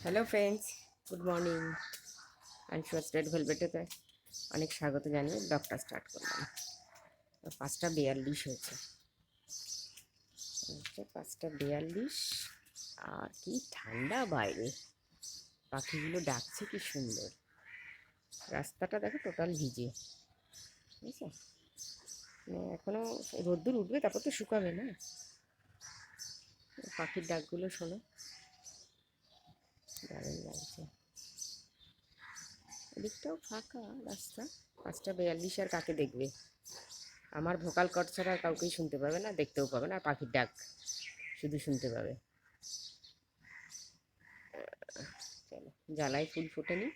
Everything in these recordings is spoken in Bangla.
Hello friends, good morning. আনশুয়াস রেড ভেলভেটেতে অনেক স্বাগত জানিয়ে ব্লগটা স্টার্ট করলাম। 5টা 42 হয়েছে, 5টা 42। আর কি ঠান্ডা বাইরে, পাখিগুলো ডাকছে কি সুন্দর। রাস্তাটা দেখো টোটাল ভিজে, বুঝছো? মানে এখনো রোদ্দুর উঠবে, তারপর তো শুকাবে না। পাখির ডাকগুলো শোনো, দারুণ লাগছে। এদিকটাও ফাঁকা রাস্তা। 5টা 42 আর কাকে দেখবে? আমার ভোকাল কট ছাড়া আর কাউকেই শুনতে পাবে না, দেখতেও পাবে না, আর পাখির ডাক শুধু শুনতে পাবে। চলো, জ্বালায় ফুল ফোটেনি,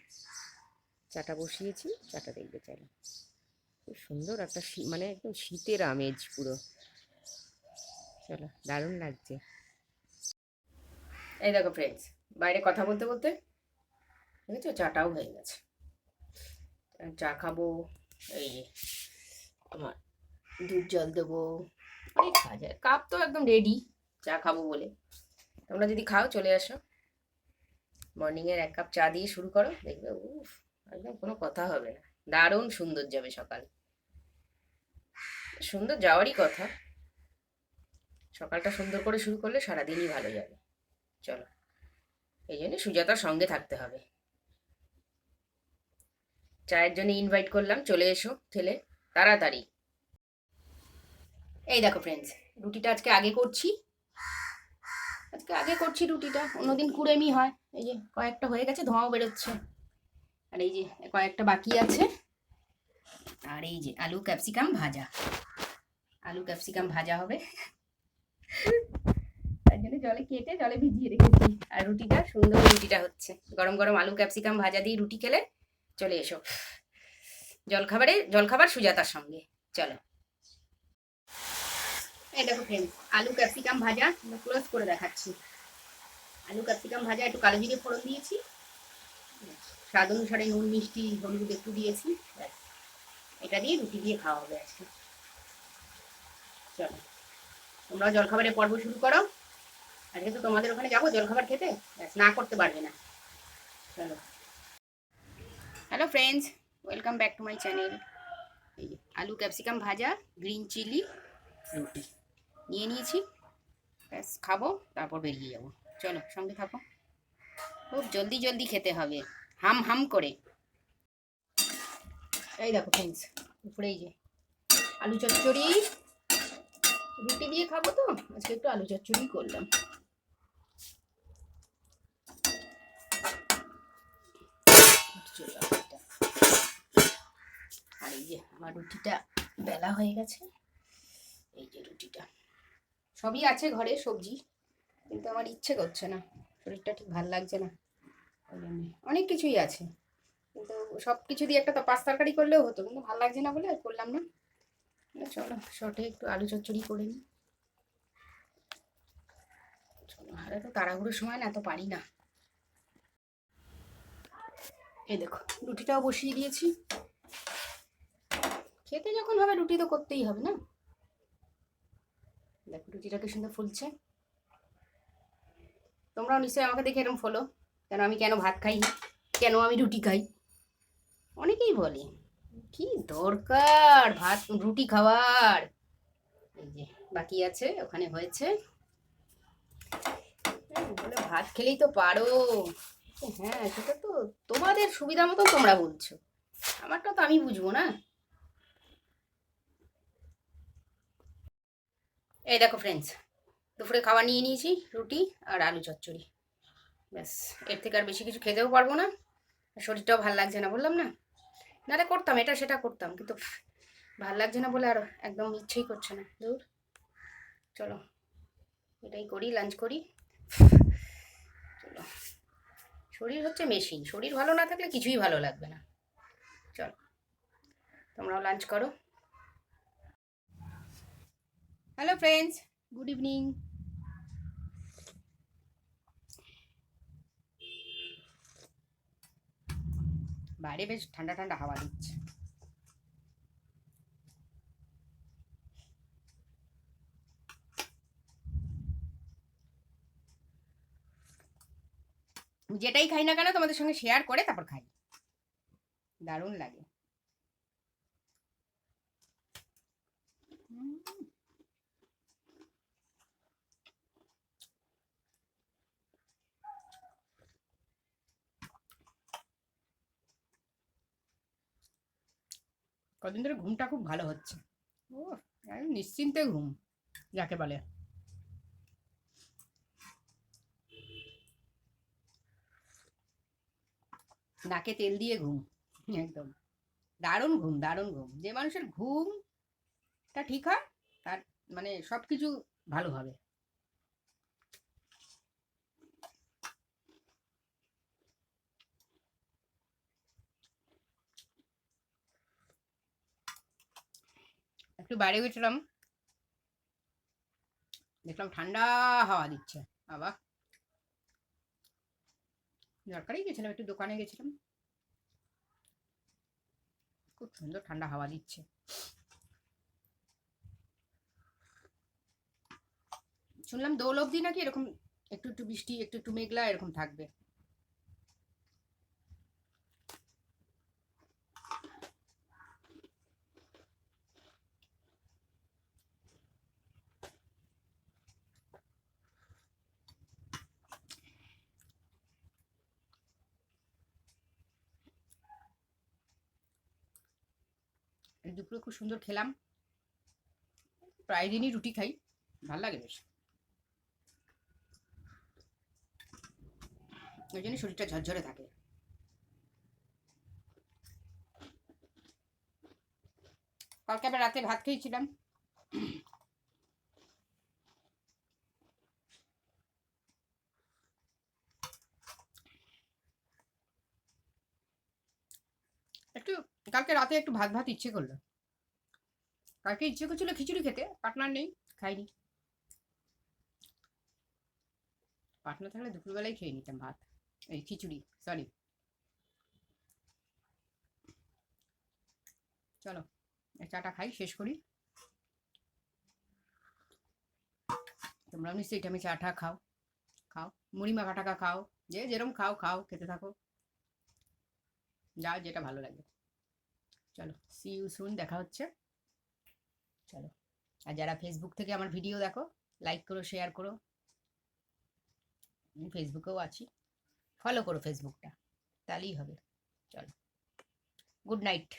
চাটা বসিয়েছি, চাটা দেখবে। চলো, খুব সুন্দর একটা মানে একদম শীতের আমেজ পুরো। চলো, দারুণ লাগছে। এই দেখো ফ্রেন্ডস, বাইরে কথা বলতে বলতে দেখেছো চাটাও হয়ে গেছে। চা খাবো, এই যে আমার দুধ জল দেবো, অনেক কাজ। কাপ তো একদম রেডি চা খাবো বলে। তোমরা যদি খাও চলে আসো, মর্নিংয়ের 1 কাপ চা দিয়ে শুরু করো, দেখবে উফ, একদম কোনো কথা হবে না। দারুণ সুন্দর যাবে সকাল। সুন্দর যাওয়ারই কথা, সকালটা সুন্দর করে শুরু করলে সারাদিনই ভালো যাবে। চলো, এই জন্য সুজাতার সঙ্গে থাকতে হবে। চায়ের জন্য ইনভাইট করলাম, চলে এসো ঠেলে তাড়াতাড়ি। এই দেখো ফ্রেন্ডস, রুটিটা আজকে আগে করছি রুটিটা। অন্যদিন কুড়েমি হয়। এই যে কয়েকটা হয়ে গেছে, ধোঁয়াও বেরোচ্ছে। আর এই যে কয়েকটা বাকি আছে। আর এই যে আলু ক্যাপসিকাম ভাজা হবে, তার জন্য জলে ভিজিয়ে রেখেছি। আর রুটিটা হচ্ছে গরম গরম। আলু ক্যাপসিকাম ভাজা দিয়ে রুটি খেলে চলে এসো জলখাবার সুজাতার সঙ্গে। চলো, এই দেখো ফ্রেন্ডস, আলু ক্যাপসিকাম ভাজা ক্লোজ করে দেখাচ্ছি। আলু ক্যাপসিকাম ভাজা একটু কালো জিরে ফোড়ন দিয়েছি, স্বাদ অনুসারে নুন মিষ্টি হলুদ একটু দিয়েছি। এটা দিয়ে রুটি দিয়ে খাওয়া হবে আজকে। চলো, তোমরা জলখাবারের পর্ব শুরু করো। আজকে তো তোমাদের ওখানে যাবো জলখাবার খেতে, না করতে পারবে না। চলো, hello friends, welcome back to my channel. এই যে আলু ক্যাপসিকাম ভাজা, গ্রিন চিলি, রুটি নিয়ে নিয়েছি। ব্যাস খাবো, তারপর বেরিয়ে যাবো। চলো, সঙ্গে থাকো। খুব জলদি জলদি খেতে হবে, হাম হাম করে। এই দেখো ফ্রেন্ডস, উপরে এই যে আলু চচ্চড়ি, রুটি দিয়ে খাবো তো আজকে একটু আলু চচ্চড়ি করলাম। আর এই যে আমার রুটিটা বেলা হয়ে গেছে। এই যে রুটিটা, সবই আছে ঘরে সবজি, কিন্তু আমার ইচ্ছে করছে না, শরীরটা ঠিক ভাল লাগছে না। ওই জন্য অনেক কিছুই আছে, কিন্তু সব কিছু দিয়ে একটা তো পাঁচ তরকারি করলেও হতো, কিন্তু ভাল লাগছে না বলে আর করলাম না। চলো, শর্টে একটু আলু চচ্চড়ি করে নিই। চলো, আর এত তাড়াহুড়োর সময় না, এত পারি না। এই দেখো, রুটিটাও বসিয়ে দিয়েছি। খেতে যখন হবে রুটি তো করতেই হবে না। দেখো রুটিটাকে সুন্দর ফুলছে। তোমরাও নিশ্চয়ই আমাকে দেখে এরকম ফলো, কেন ভাত খাই, কেন আমি রুটি খাই। অনেকেই বলে কি দরকার ভাত রুটি খাওয়ার। এই যে বাকি আছে, ওখানে হয়েছে, বলে ভাত খেলেই তো পারো। হ্যাঁ, সেটা তো তোমাদের সুবিধা মতো তোমরা বলছো, আমারটা তো আমি বুঝবো না। এই দেখো ফ্রেন্ডস, দুপুরে খাবার নিয়ে নিয়েছি, রুটি আর আলু চচ্চড়ি। ব্যাস, এর থেকে আর বেশি কিছু খেতেও পারবো না, শরীরটাও ভাল লাগছে না, বললাম না। নাহলে করতাম, এটা সেটা করতাম, কিন্তু ভাল লাগছে না বলে আর একদম ইচ্ছেই করছে না। দূর, চলো এটাই করি, লাঞ্চ করি। চলো, শরীর হচ্ছে মেশিন, শরীর ভালো না থাকলে কিছুই ভালো লাগবে না। চলো, তোমরাও লাঞ্চ করো। Hello friends, good evening. বাইরে বেশ ঠান্ডা ঠান্ডা হাওয়া দিচ্ছে। যেটাই খাই না কেন তোমাদের সঙ্গে শেয়ার করে তারপর খাই, দারুণ লাগে। কদিন ধরে ঘুমটা খুব ভালো হচ্ছে। ও, নিশ্চিন্তে ঘুম যাকে বলে। নাকে তেল দিয়ে ঘুম, একদম দারুণ ঘুম, দারুণ ঘুম। যে মানুষের ঘুমটা ঠিক হয় তার মানে সবকিছু ভালো হবে। একটু বাইরে গেছিলাম, দেখলাম ঠান্ডা হাওয়া দিচ্ছে। বাবা, দরকারই গেছিলাম, একটু দোকানে গেছিলাম, খুব সুন্দর ঠান্ডা হাওয়া দিচ্ছে। শুনলাম দোল অবধি নাকি এরকম একটু একটু বৃষ্টি, একটু একটু মেঘলা এরকম থাকবে। দুপুরে খুব সুন্দর খেলাম, প্রায় দিনই রুটি খাই, ভাল লাগে বেশ, ওই জন্য শরীরটা ঝরঝরে থাকে। কালকে আবার রাতে ভাত খেয়েছিলাম। একটু কালকে রাতে একটু ভাত ভাত ইচ্ছে করলো, কালকে ইচ্ছে করছিল খিচুড়ি খেতে, পার্টনার নেই, খাইনি। পার্টনার থাকলে দুপুরবেলায় খেয়ে নিতাম ভাত, এই খিচুড়ি, সরি। চলো চাটা খাই, শেষ করি। তোমরাও নিশ্চয়ই আমি চা টা খাও, খাও, মুড়ি মাখা টাকা খাও, যে যেরকম খাও খাও, খেতে থাকো, যা যেটা ভালো লাগে। চলো, সি ইউ সুন, দেখা হচ্ছে। চলো, আর যারা ফেসবুক থেকে আমার ভিডিও দেখো, লাইক করো, শেয়ার করো। আমি ফেসবুকেও আছি, ফলো করো ফেসবুকটা, তাহলেই হবে। চলো, গুড নাইট।